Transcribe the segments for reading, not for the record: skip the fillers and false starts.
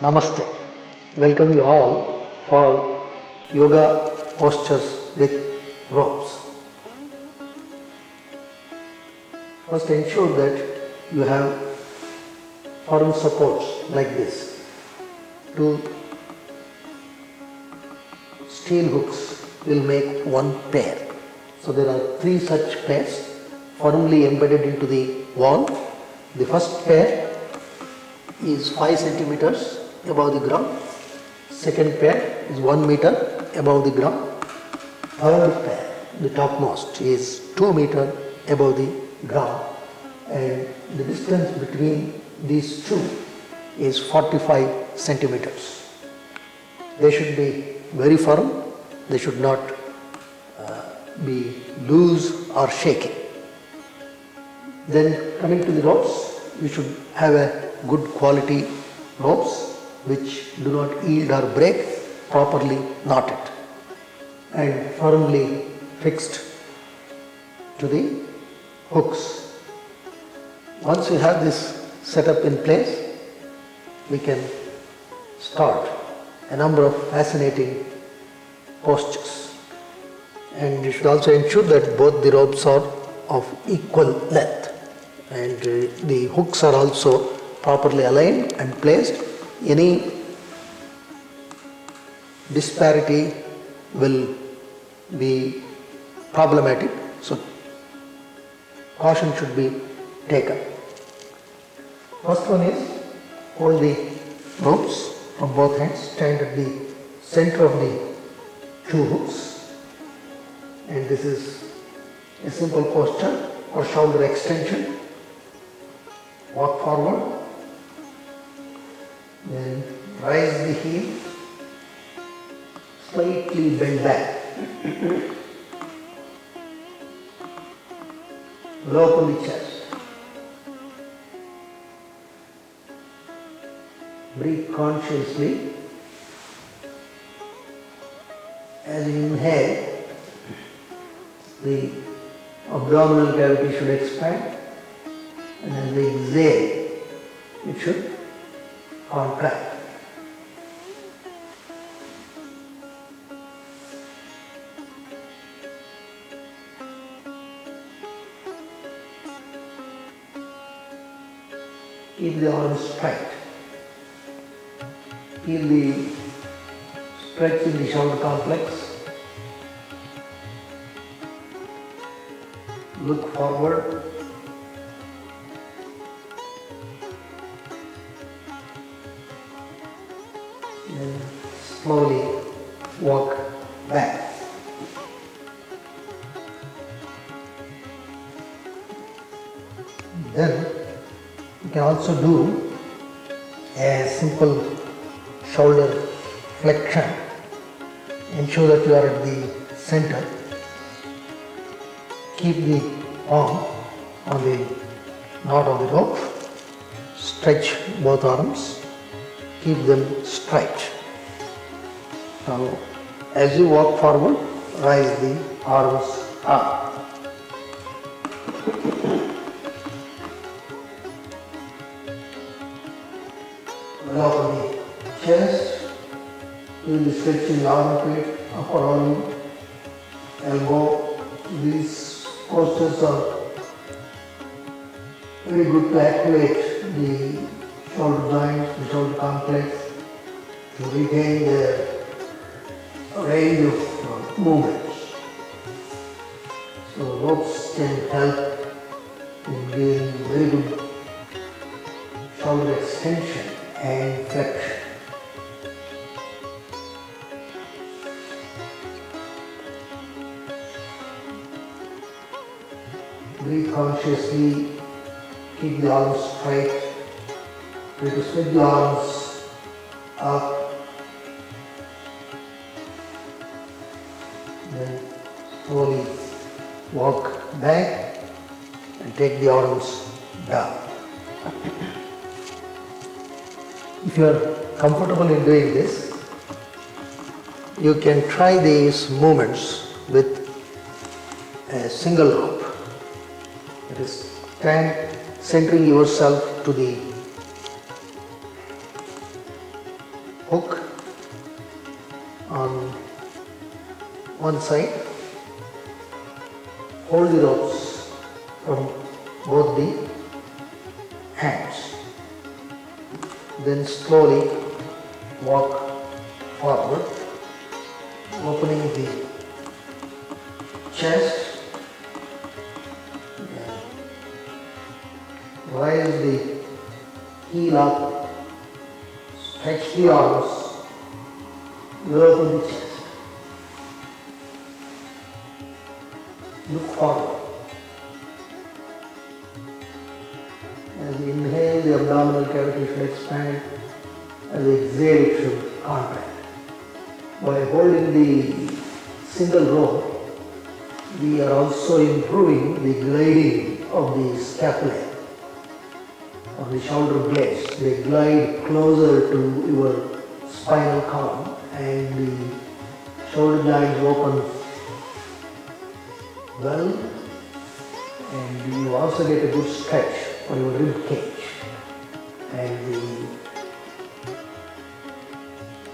Namaste. Welcome you all for yoga postures with ropes. First ensure that you have firm supports like this. Two steel hooks will make one pair. So there are three such pairs firmly embedded into the wall. The first pair is 5 centimeters above the ground. Second pair is 1 meter above the ground. Third pair, the topmost, is 2 meter above the ground, and the distance between these two is 45 centimeters. They should be very firm. They should not be loose or shaky. Then coming to the ropes, you should have a good quality ropes which do not yield or break, properly knotted and firmly fixed to the hooks. Once we have this setup in place, we can start a number of fascinating postures. And you should also ensure that both the ropes are of equal length and the hooks are also properly aligned and placed. Any disparity will be problematic, so caution should be taken. First one is hold the ropes from both hands, stand at the center of the two hooks, and this is a simple posture or shoulder extension. Walk forward, then rise the heel, slightly bend back, open the chest, breathe consciously. As you inhale, the abdominal cavity should expand, and as we exhale, it should contract. Keep the arms straight. Feel the stretch in the shoulder complex. Look forward. Then slowly walk back. Then you can also do a simple shoulder flexion. Ensure that you are at the center. Keep the arm on the knot of the rope. Stretch both arms. Keep them straight. Now, as you walk forward, raise the arms up. Open the chest. Feel the stretch in the armpit, upper arm, elbow. These postures are very good to activate the shoulder joints, the shoulder complex, to regain the range of movements. So ropes can help in giving very good shoulder extension and flexion. Breathe consciously, keep the arms straight. Try to spread the arms up. Then slowly walk back and take the arms down. If you are comfortable in doing this, you can try these movements with a single rope. That is, stand centering yourself to the one side, hold the ropes from both the hands, then slowly walk forward, opening the chest, rise the heel up, stretch the arms, open the chest. Look forward. As we inhale, the abdominal cavity should expand. As we exhale, it should contract. By holding the single rope, we are also improving the gliding of the scapula, of the shoulder blades. They glide closer to your spinal column and the shoulder joints open well, and you also get a good stretch for your rib cage and the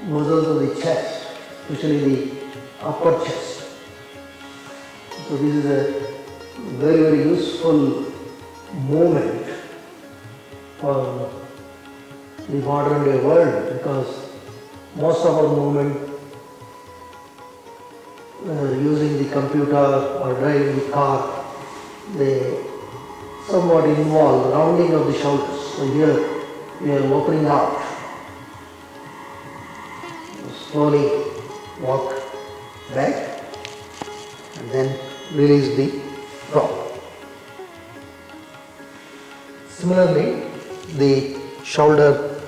muscles of the chest, especially the upper chest. So this is a very useful movement for the modern day world, because most of our movement, using the computer or driving the car, they somewhat involve rounding of the shoulders. So here we are opening out. Slowly walk back and then release the rope. Similarly, the shoulder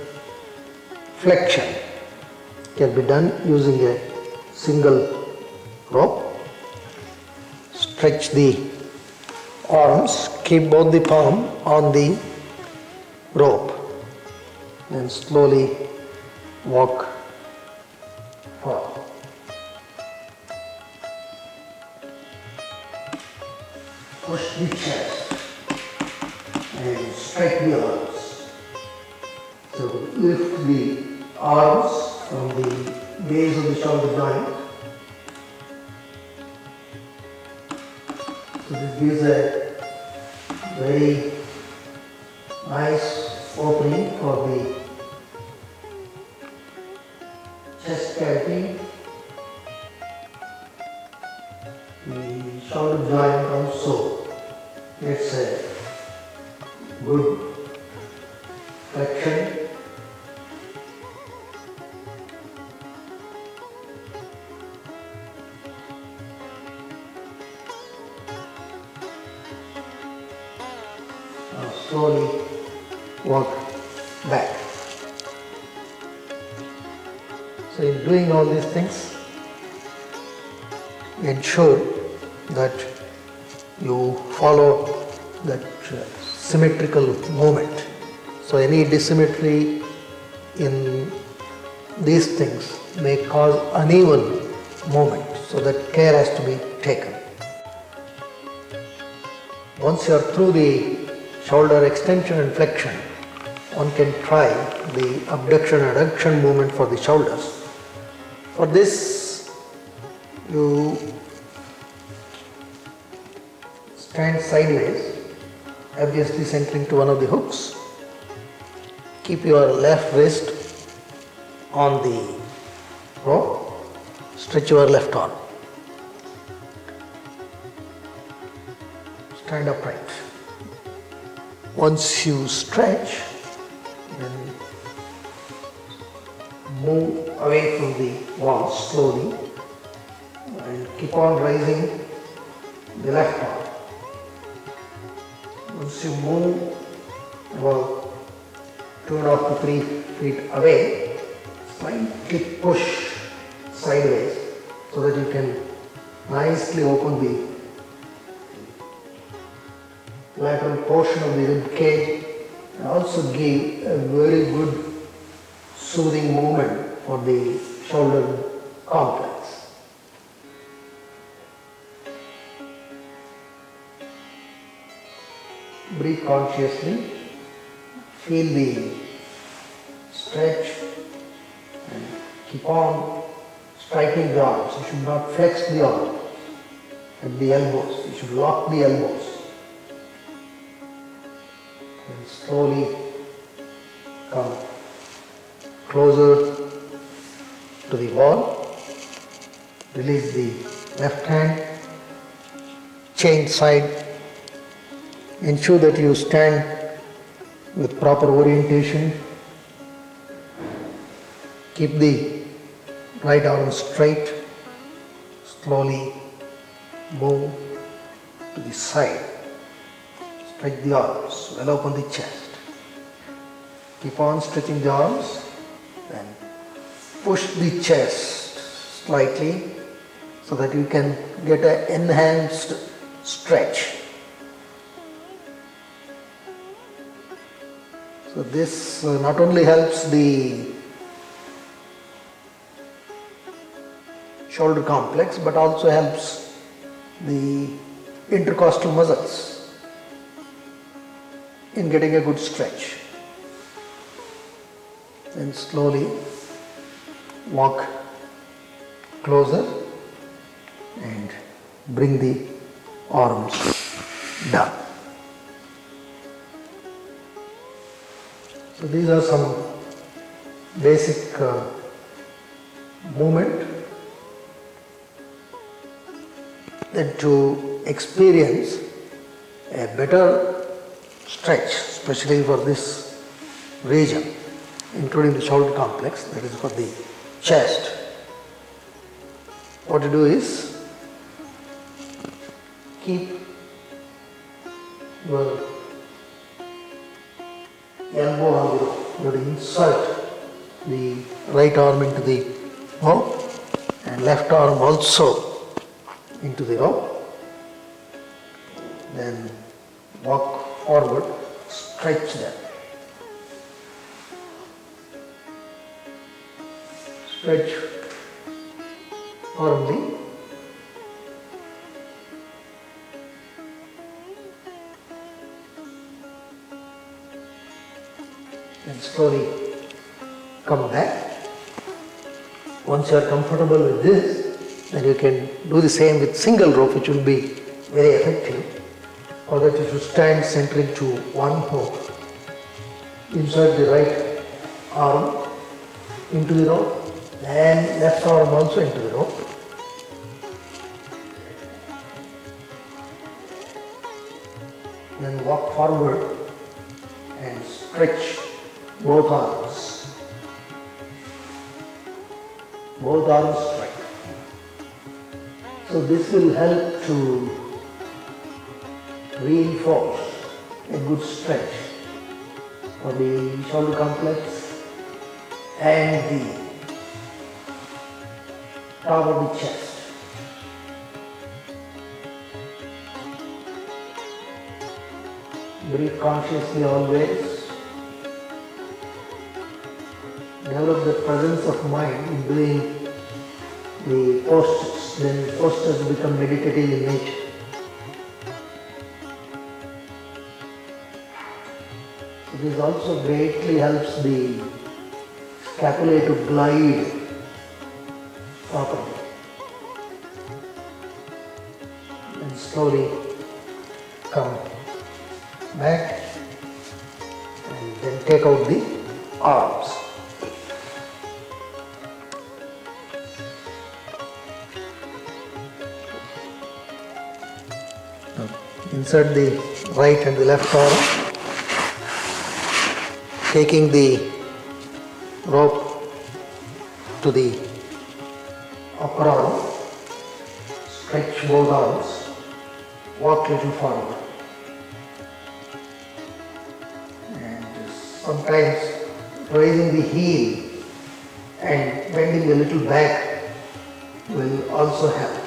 flexion can be done using a single rope. Stretch the arms, keep both the palm on the rope, then slowly walk forward. Push the chest and stretch the arms. So lift the arms from the base of the shoulder joint. So this gives a very nice opening for the chest cavity. The shoulder joint also gets a good flexion. Now slowly walk back. So in doing all these things, ensure that you follow that symmetrical movement. So any dissymmetry in these things may cause uneven movement, so that care has to be taken. Once you are through the shoulder extension and flexion, one can try the abduction and adduction movement for the shoulders. For this, you stand sideways, obviously centering to one of the hooks. Keep your left wrist on the rope, stretch your left arm. Stand upright. Once you stretch, then move away from the wall slowly and keep on raising the left arm. Once you move about 2.5 to 3 feet away, slightly push sideways so that you can nicely open the lateral portion of the rib cage and also give a very good soothing movement for the shoulder complex. Breathe consciously, feel the stretch and keep on tightening the arms. You should not flex the arm at the elbows. You should lock the elbows. And slowly come closer to the wall. Release the left hand. Change side. Ensure that you stand with proper orientation. Keep the right arm straight. Slowly move to the side. Stretch the arms. Well open the chest. Keep on stretching the arms and push the chest slightly so that you can get an enhanced stretch. So this not only helps the shoulder complex but also helps the intercostal muscles in getting a good stretch. Then slowly walk closer and bring the arms down. So these are some basic movement. Then to experience a better stretch, especially for this region, including the shoulder complex, that is for the chest, what to do is keep your elbow on the rope. You have to insert the right arm into the rope and left arm also into the rope. Then walk forward, stretch them. Stretch firmly. And slowly come back. Once you are comfortable with this, then you can do the same with single rope, which will be very effective. For that you should stand centering to one hook. Insert the right arm into the rope and left arm also into the rope. Then walk forward and stretch both arms. Both arms straight. So this will help to reinforce a good stretch for the shoulder complex and the top of the chest. Breathe consciously always. Develop the presence of mind in doing the postures. Then postures become meditative in nature. So this also greatly helps the scapulae to glide properly. And slowly come back and then take out the arms. Insert the right and the left arm, taking the rope to the upper arm, stretch both arms, walk little forward. And sometimes raising the heel and bending a little back will also help.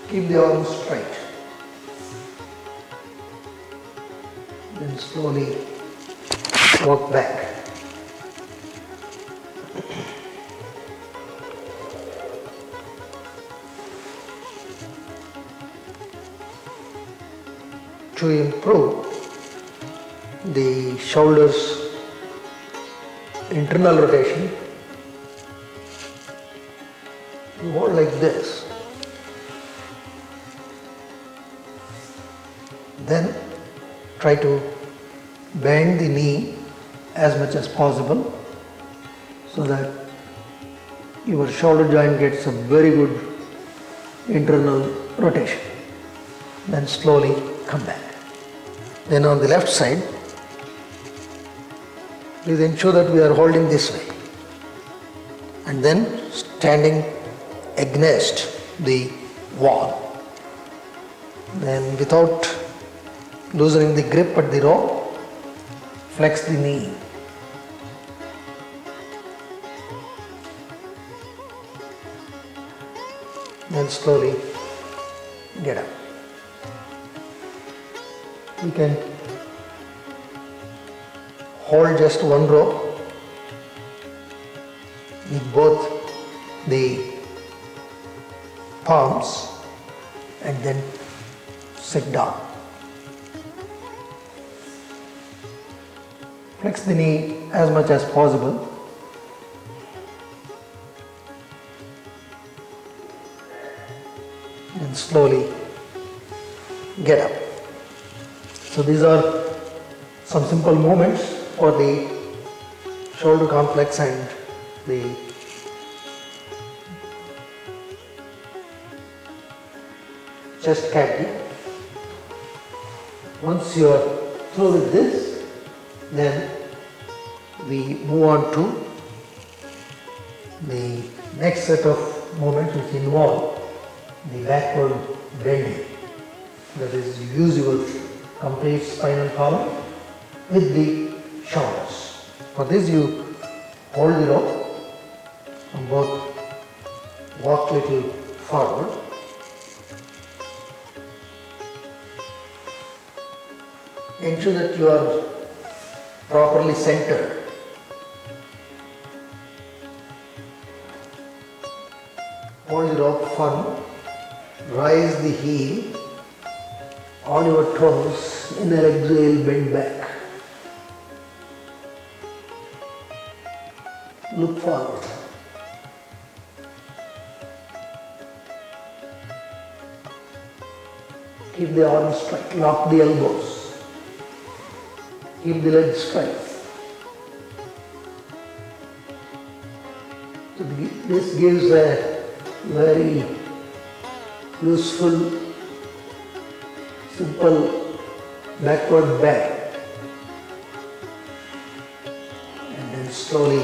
Keep the arms straight. Then slowly walk back. to improve the shoulders internal rotation, you hold like this. Then try to bend the knee as much as possible so that your shoulder joint gets a very good internal rotation. Then slowly come back. Then on the left side, please ensure that we are holding this way and then standing against the wall. Then without loosening the grip at the rope, flex the knee. Then slowly get up. You can hold just one rope with both the palms and then sit down. Flex the knee as much as possible. And slowly get up. So these are some simple movements for the shoulder complex and the chest cavity. Once you are through with this, then we move on to the next set of movements which involve the backward bending. That is, you use your complete spinal column with the shoulders. For this you hold the rope and both walk little forward. Ensure that you are properly centered. Hold the rope firm. Rise the heel on your toes. Inhale, exhale, bend back. Look forward. Keep the arms straight. Lock the elbows. Keep the legs straight. So this gives a very useful, simple backward bend. And then slowly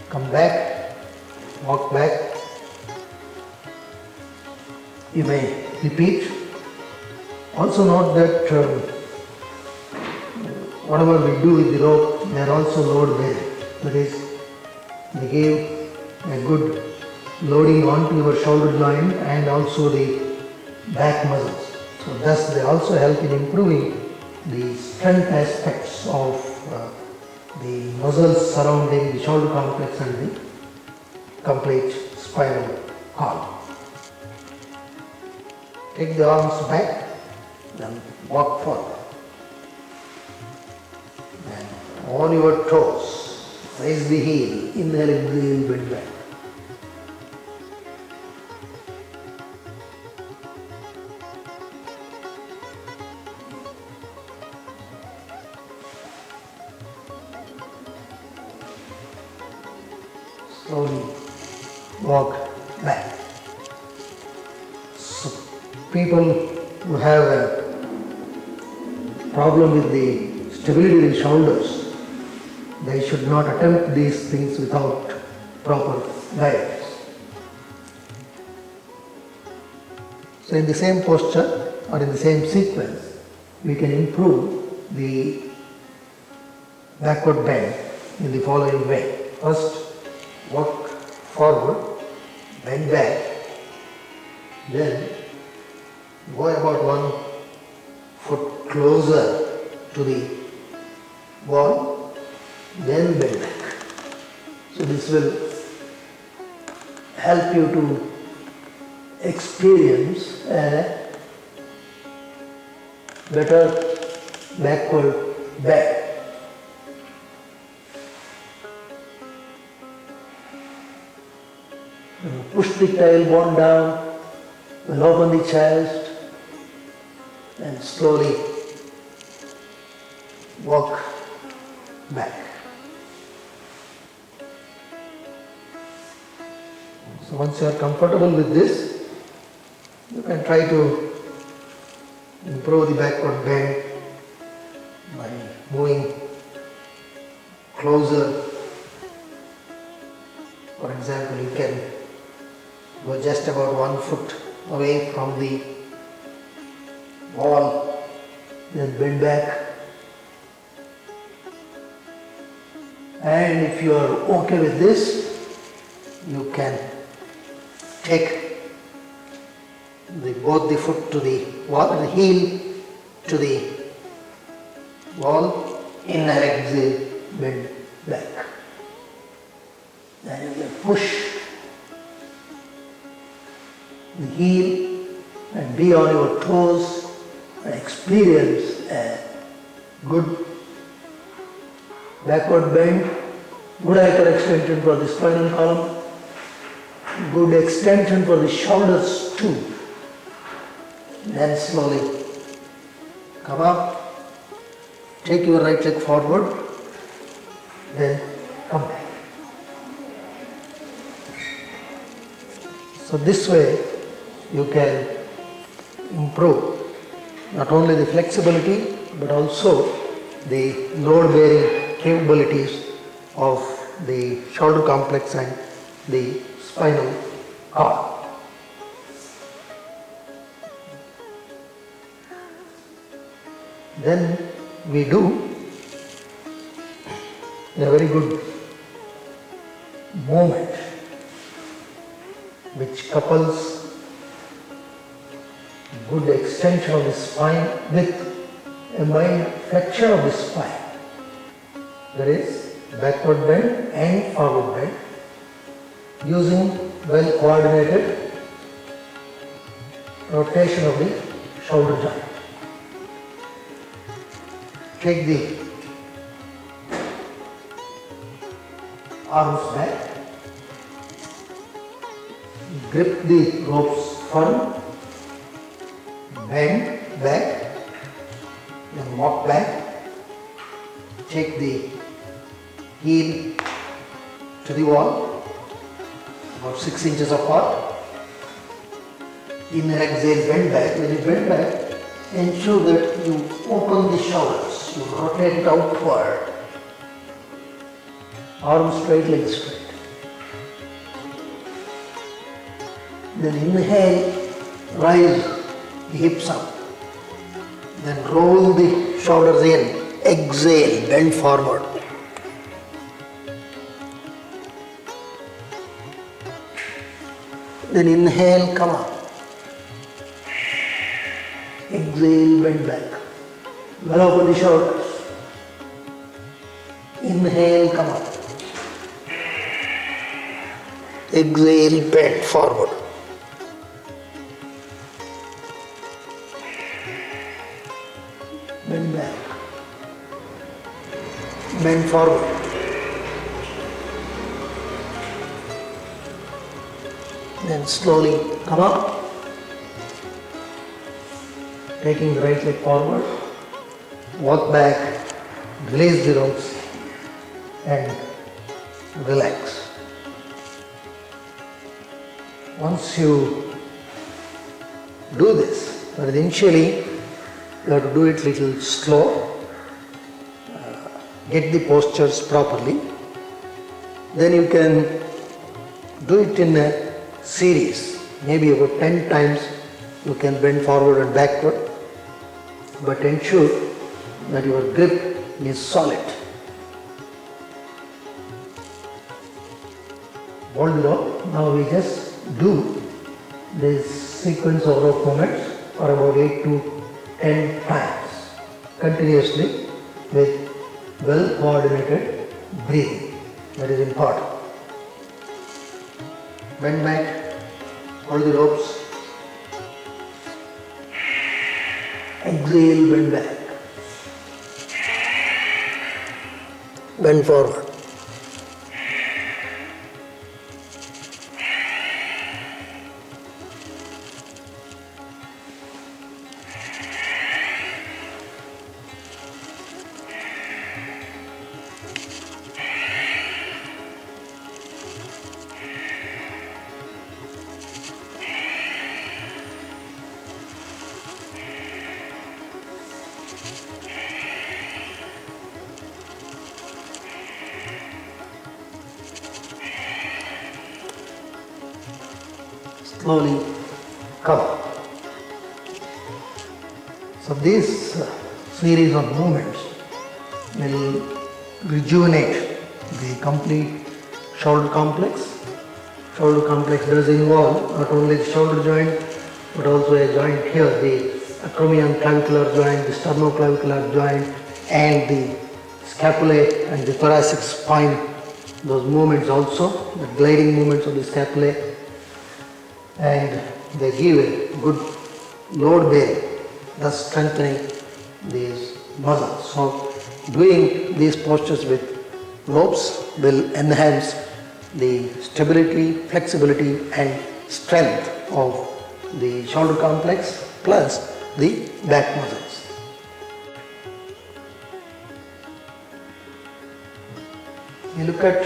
come back, walk back. You may repeat. Also note that whatever we do with the rope, they are also load bearing. That is, they give a good loading onto your shoulder joint and also the back muscles. So thus they also help in improving the strength aspects of the muscles surrounding the shoulder complex and the complete spinal column. Take the arms back, then walk forward. And on your toes, raise the heel, inhale, exhale, bend back. Slowly walk back. So people who have a problem with the stability in the shoulders, they should not attempt these things without proper guidance. So in the same posture or in the same sequence, we can improve the backward bend in the following way. First, walk forward, bend back, then go about 1 foot closer to the wall, then bend back. So this will help you to experience a better backward bend. Push the tailbone down, we'll open the chest and slowly walk back. So once you are comfortable with this, you can try to improve the backward bend by moving closer. For example, you can go just about 1 foot away from the wall, then bend back. And if you are okay with this, you can take both the foot to the wall, the heel to the wall, inhale, exhale, bend back. And you push the heel and be on your toes and experience a good backward bend, good hyperextension for the spinal column, good extension for the shoulders too. Then slowly come up, take your right leg forward, then come back. So this way you can improve not only the flexibility but also the load bearing capabilities of the shoulder complex and the spinal cord. Then we do a very good movement which couples good extension of the spine with a mild flexion of the spine. That is backward bend and forward bend using well coordinated rotation of the shoulder joint. Take the arms back, grip the ropes firm, bend back, then walk back, take the heel to the wall, about 6 inches apart, inhale, exhale, bend back. When you bend back, ensure that you open the shoulders, you rotate it outward, arms straight, legs straight. Then inhale, rise the hips up. Then roll the shoulders in, exhale, bend forward. Then inhale, come up. Exhale, bend back. Well open the shoulders. Inhale, come up. Exhale, bend forward. Bend back. Bend forward. Then slowly come up, taking the right leg forward, walk back, release the ropes and relax. Once you do this, but initially you have to do it little slow, get the postures properly, then you can do it in a series, maybe about 10 times you can bend forward and backward, but ensure that your grip is solid. Hold the rope. Now we just do this sequence of rope movements for about 8 to 10 times continuously with well coordinated breathing. That is important. Bend back, hold the ropes, Exhale, bend back. Bend forward. Slowly come up. So this series of movements will rejuvenate the complete shoulder complex. Shoulder complex does involve not only the shoulder joint but also a joint here, the acromion-clavicular joint, the sternoclavicular joint and the scapulae and the thoracic spine. Those movements also, the gliding movements of the scapulae, and they give a good load bearing, thus strengthening these muscles. So doing these postures with ropes will enhance the stability, flexibility and strength of the shoulder complex plus the back muscles. We look at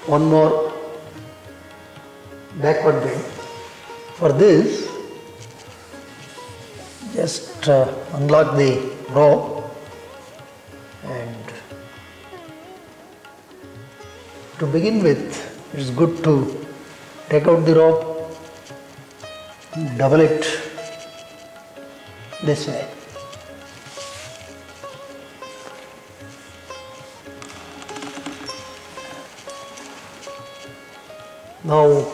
one more backward bend. For this, just unlock the rope and to begin with, it's good to take out the rope, double it this way. Now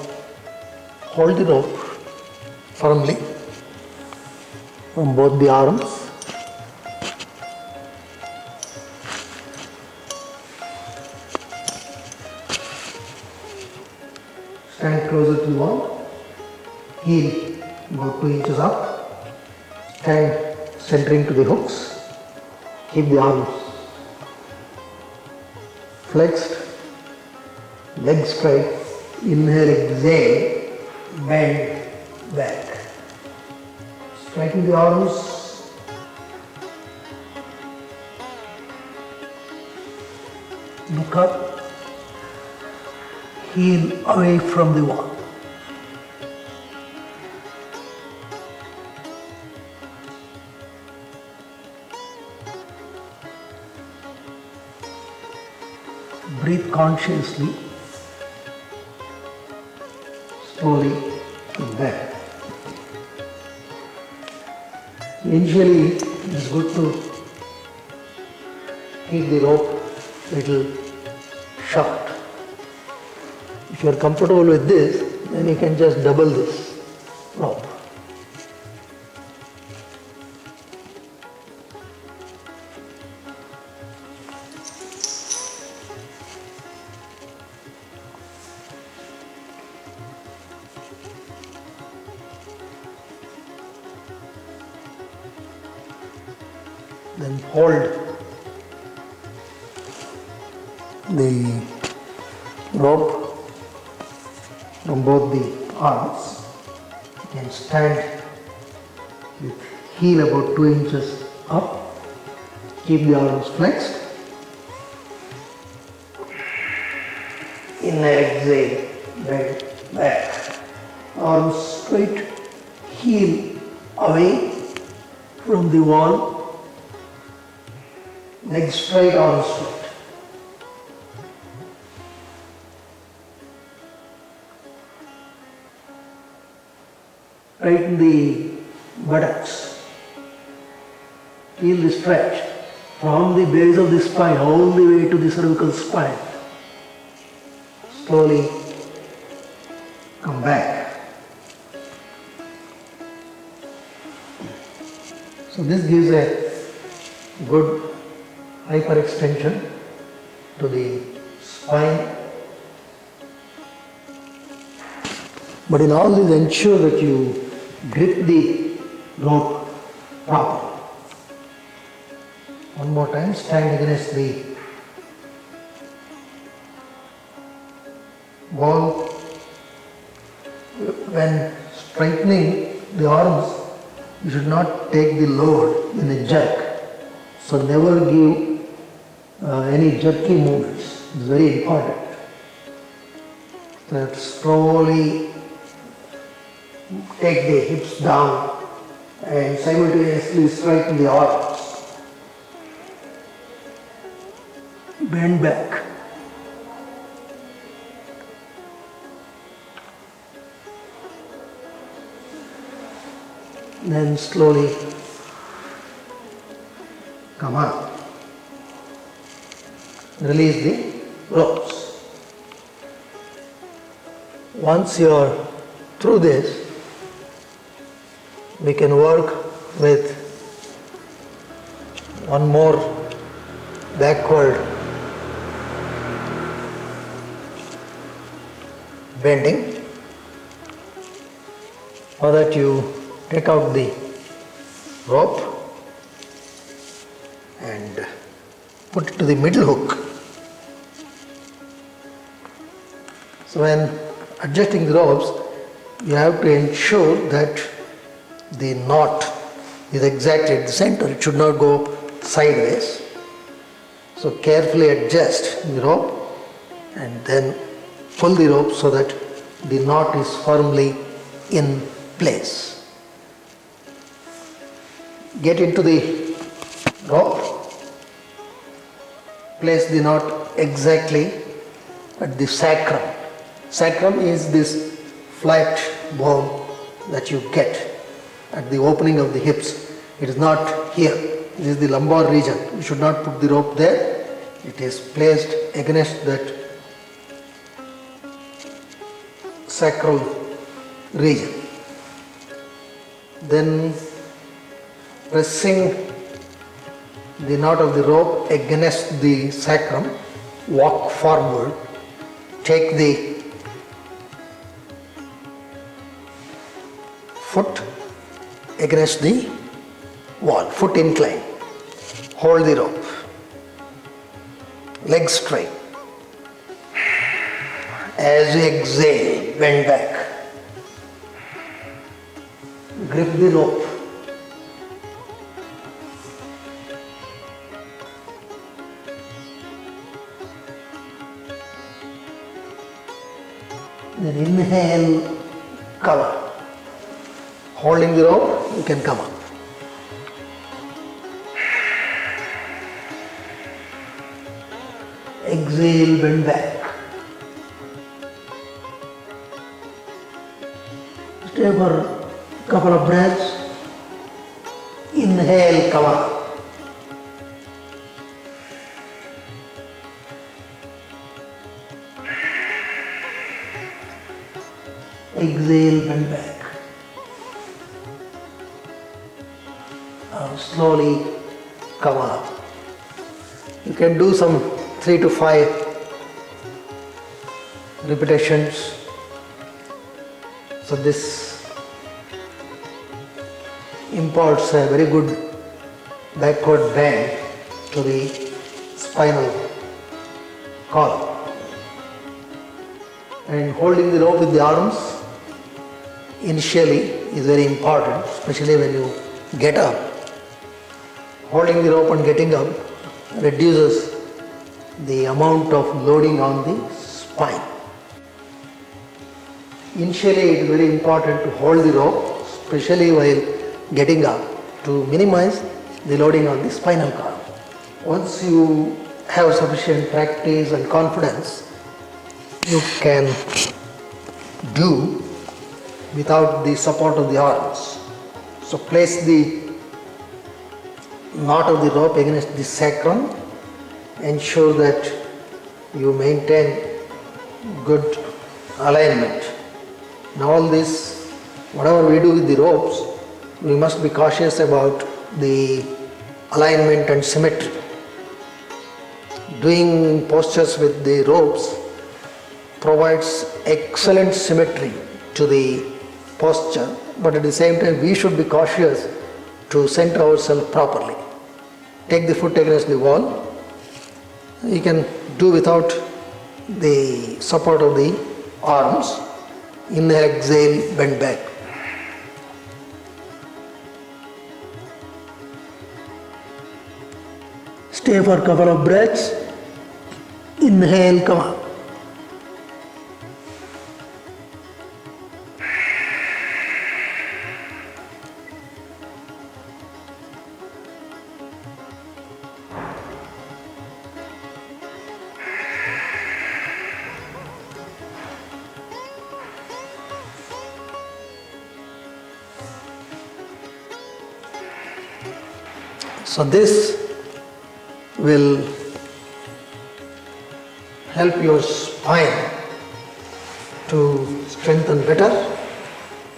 hold the rope firmly from both the arms. Stand closer to the wall. Heel about 2 inches up. Stand centering to the hooks. Keep the arms flexed. Legs straight. Inhale, exhale, bend back. Straighten the arms. Look up. Heel away from the wall. Breathe consciously. Slowly come back. Initially, it is good to keep the rope little short. If you are comfortable with this, then you can just double this rope. Then hold the rope from both the arms. You can stand with heel about 2 inches up. Keep the arms flexed. Inhale, exhale, bend back. Arms straight, heel away from the wall. Legs straight, arms straight. Tighten the buttocks. Feel the stretch from the base of the spine all the way to the cervical spine. Slowly come back. So this gives a good hyperextension to the spine. But in all this, ensure that you grip the rope properly. One more time, stand against the wall. When straightening the arms, you should not take the load in a jerk. So never give any jerky movements. It's very important. That slowly take the hips down and simultaneously straighten the arms. Bend back. Then slowly come up. Release the ropes. Once you are through this, we can work with one more backward bending, so that you take out the rope and put it to the middle hook. So when adjusting the ropes, you have to ensure that the knot is exactly at the center. It should not go sideways. So carefully adjust the rope and then pull the rope so that the knot is firmly in place. Get into the rope, place the knot exactly at the sacrum. Sacrum is this flat bone that you get at the opening of the hips. It is not here. This is the lumbar region. You should not put the rope there. It is placed against that sacral region. Then pressing the knot of the rope against the sacrum, walk forward, take the foot against the wall, foot incline, hold the rope, legs straight. As you exhale, bend back, grip the rope. Then inhale, cover. Holding the rope, you can come up. Exhale, bend back. Stay for a couple of breaths. Inhale, come up. Exhale, bend back. Slowly come up. You can do some 3 to 5 repetitions. So this imparts a very good backward bend to the spinal column. And holding the rope with the arms initially is very important, especially when you get up. Holding the rope and getting up reduces the amount of loading on the spine. Initially it is very important to hold the rope, especially while getting up, to minimize the loading on the spinal column. Once you have sufficient practice and confidence, you can do without the support of the arms. So place the knot of the rope against the sacrum. Ensure that you maintain good alignment. In all this, whatever we do with the ropes, we must be cautious about the alignment and symmetry. Doing postures with the ropes provides excellent symmetry to the posture, but at the same time we should be cautious to center ourselves properly. Take the foot against the wall. You can do without the support of the arms. Inhale, exhale, bend back. Stay for a couple of breaths. Inhale, come up. So this will help your spine to strengthen better,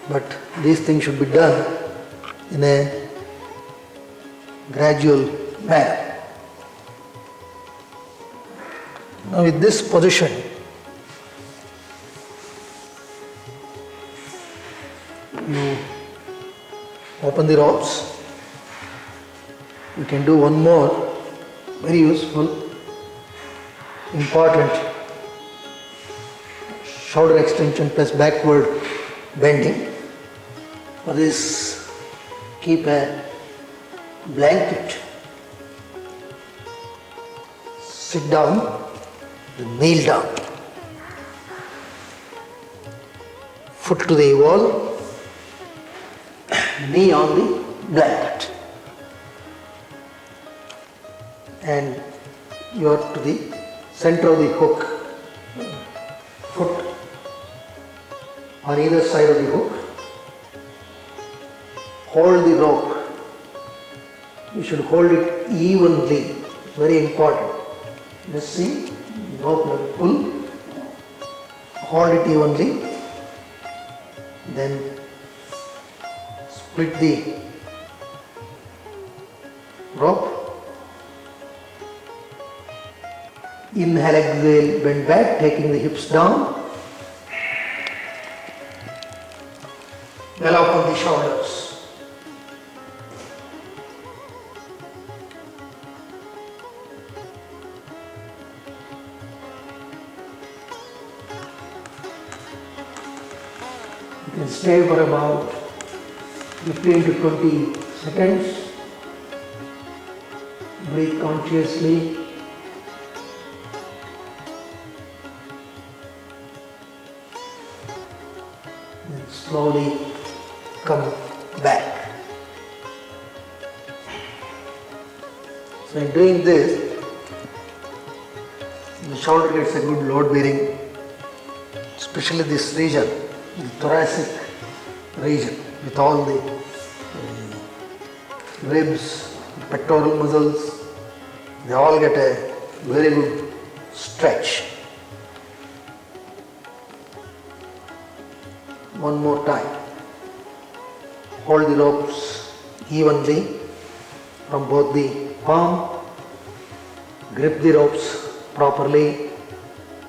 but these things should be done in a gradual manner. Now with this position, you open the ropes. You can do one more very useful, important shoulder extension plus backward bending. For this, keep a blanket, sit down, then kneel down, foot to the wall, knee on the blanket, and you are to the center of the hook, foot on either side of the hook. Hold the rope. You should hold it evenly, very important. Just see, rope will pull, hold it evenly, then split the rope. Inhale, exhale, bend back, taking the hips down. Well up on the shoulders. You can stay for about 15 to 20 seconds. Breathe consciously. Then slowly come back. So in doing this, the shoulder gets a good load bearing, especially this region, the thoracic region, with all the ribs, pectoral muscles, they all get a very good stretch. One more time. Hold the ropes evenly from both the palm. Grip the ropes properly.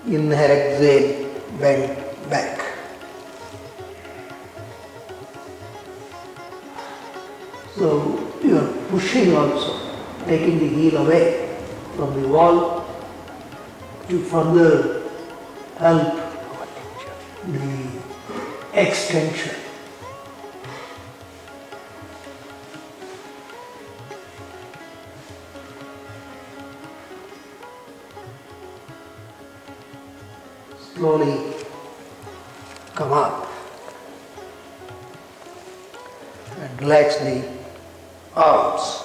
Inhale, exhale, bend back. So you are pushing also, taking the heel away from the wall to further help the extension. Slowly come up and relax the arms.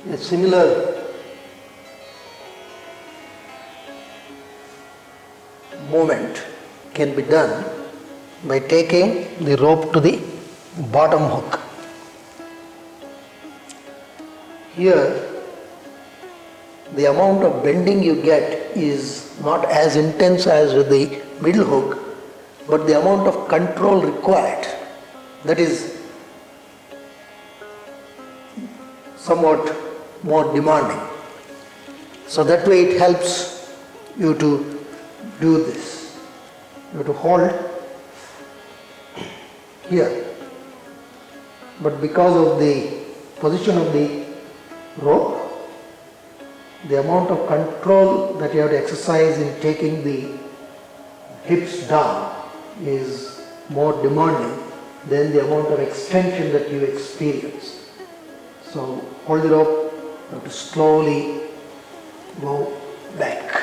A similar movement can be done by taking the rope to the bottom hook. Here, the amount of bending you get is not as intense as with the middle hook, but the amount of control required, that is somewhat more demanding. So that way it helps you to do this. You have to hold here. But because of the position of the rope, the amount of control that you have to exercise in taking the hips down is more demanding than the amount of extension that you experience. So hold the rope, you have to slowly go back.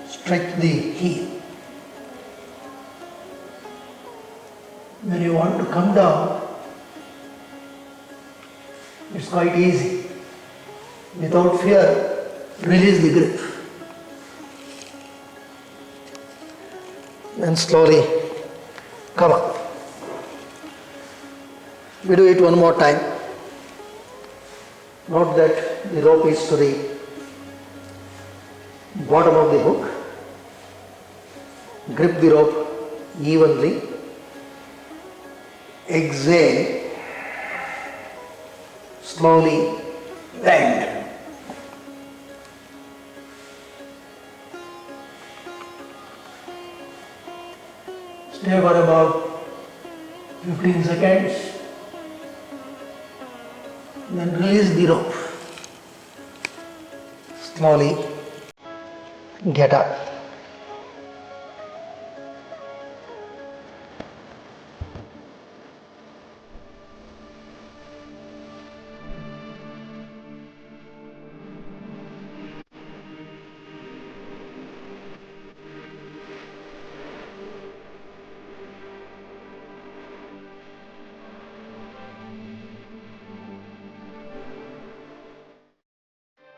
Stretch the heel. When you want to come down, it's quite easy. Without fear, release the grip. And slowly come up. We do it one more time. Note that the rope is to the bottom of the hook. Grip the rope evenly. Exhale. Slowly bend. Stay for about 15 seconds. Then release the rope. Slowly get up.